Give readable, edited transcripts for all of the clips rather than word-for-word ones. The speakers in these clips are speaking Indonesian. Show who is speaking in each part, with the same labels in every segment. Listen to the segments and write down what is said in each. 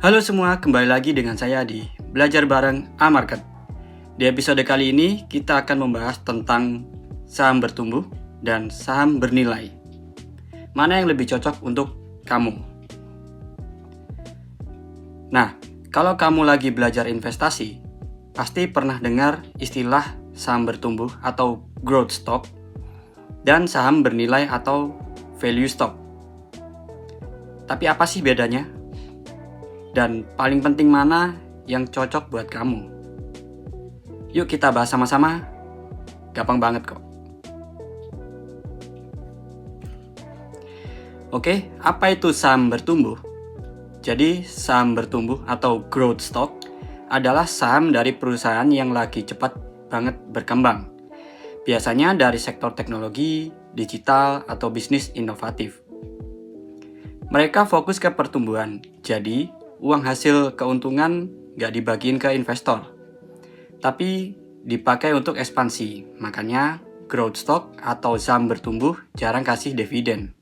Speaker 1: Halo semua, kembali lagi dengan saya di Belajar Bareng A-Market. Di episode kali ini kita akan membahas tentang saham bertumbuh dan saham bernilai. Mana yang lebih cocok untuk kamu? Nah, kalau kamu lagi belajar investasi, pasti pernah dengar istilah saham bertumbuh atau growth stock dan saham bernilai atau value stock. Tapi apa sih bedanya? Dan paling penting mana yang cocok buat kamu? Yuk kita bahas sama-sama, gampang banget kok. Oke, apa itu saham bertumbuh? Jadi saham bertumbuh atau growth stock adalah saham dari perusahaan yang lagi cepat banget berkembang. Biasanya dari sektor teknologi, digital, atau bisnis inovatif. Mereka fokus ke pertumbuhan, jadi uang hasil keuntungan nggak dibagiin ke investor, tapi dipakai untuk ekspansi. Makanya growth stock atau saham bertumbuh jarang kasih dividen.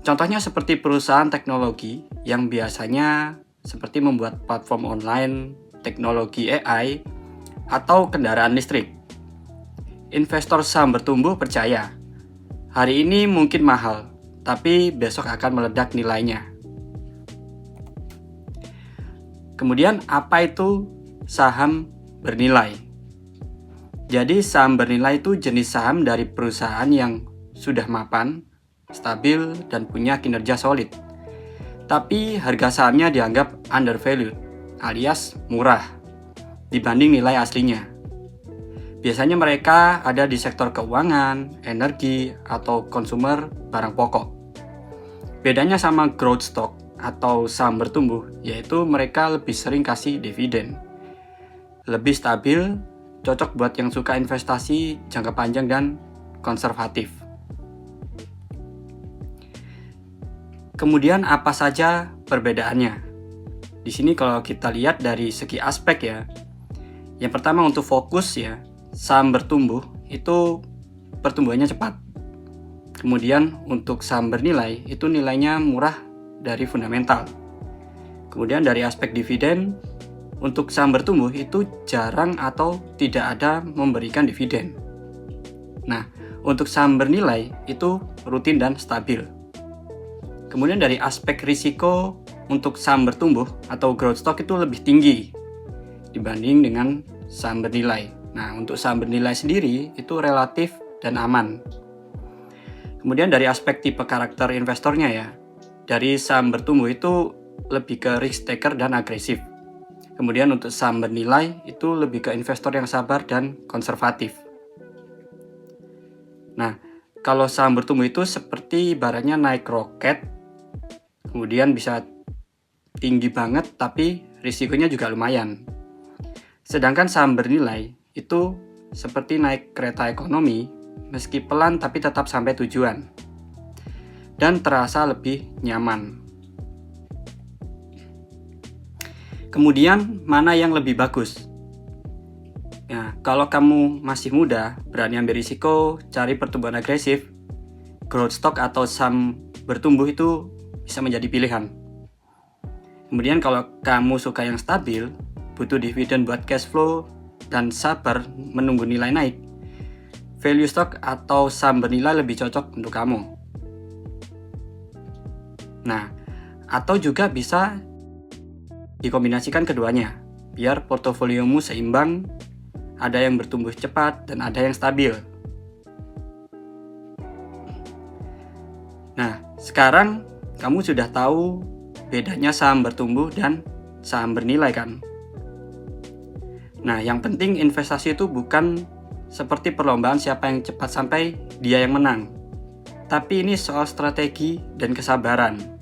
Speaker 1: Contohnya seperti perusahaan teknologi yang biasanya seperti membuat platform online, teknologi AI, atau kendaraan listrik. Investor saham bertumbuh percaya, hari ini mungkin mahal, tapi besok akan meledak nilainya. Kemudian apa itu saham bernilai? Jadi saham bernilai itu jenis saham dari perusahaan yang sudah mapan, stabil, dan punya kinerja solid. Tapi harga sahamnya dianggap undervalued alias murah dibanding nilai aslinya. Biasanya mereka ada di sektor keuangan, energi, atau konsumer barang pokok. Bedanya sama growth stock atau saham bertumbuh, yaitu mereka lebih sering kasih dividen. Lebih stabil, cocok buat yang suka investasi jangka panjang dan konservatif. Kemudian apa saja perbedaannya? Di sini kalau kita lihat dari segi aspek ya. Yang pertama untuk fokus ya, saham bertumbuh itu pertumbuhannya cepat. Kemudian untuk saham bernilai itu nilainya murah dari fundamental. Kemudian dari aspek dividen, untuk saham bertumbuh itu jarang atau tidak ada memberikan dividen. Nah, untuk saham bernilai itu rutin dan stabil. Kemudian dari aspek risiko, untuk saham bertumbuh atau growth stock itu lebih tinggi dibanding dengan saham bernilai. Nah, untuk saham bernilai sendiri itu relatif dan aman. Kemudian dari aspek tipe karakter investornya ya, dari saham bertumbuh itu lebih ke risk taker dan agresif. Kemudian untuk saham bernilai itu lebih ke investor yang sabar dan konservatif. Nah, kalau saham bertumbuh itu seperti ibaratnya naik roket, kemudian bisa tinggi banget tapi risikonya juga lumayan. Sedangkan saham bernilai itu seperti naik kereta ekonomi, meski pelan tapi tetap sampai tujuan dan terasa lebih nyaman. Kemudian mana yang lebih bagus? Nah, kalau kamu masih muda, berani ambil risiko, cari pertumbuhan agresif, growth stock atau saham bertumbuh itu bisa menjadi pilihan. Kemudian kalau kamu suka yang stabil, butuh dividen buat cash flow, dan sabar menunggu nilai naik, value stock atau saham bernilai lebih cocok untuk kamu. Nah, atau juga bisa dikombinasikan keduanya, biar portofoliomu seimbang, ada yang bertumbuh cepat dan ada yang stabil. Nah, sekarang kamu sudah tahu bedanya saham bertumbuh dan saham bernilai kan? Nah, yang penting investasi itu bukan seperti perlombaan siapa yang cepat sampai dia yang menang. Tapi ini soal strategi dan kesabaran.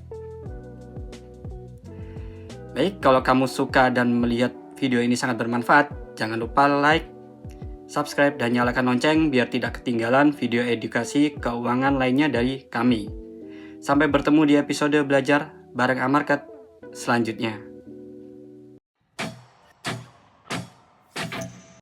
Speaker 1: Baik, kalau kamu suka dan melihat video ini sangat bermanfaat, jangan lupa like, subscribe, dan nyalakan lonceng biar tidak ketinggalan video edukasi keuangan lainnya dari kami. Sampai bertemu di episode Belajar Bareng A-Market selanjutnya.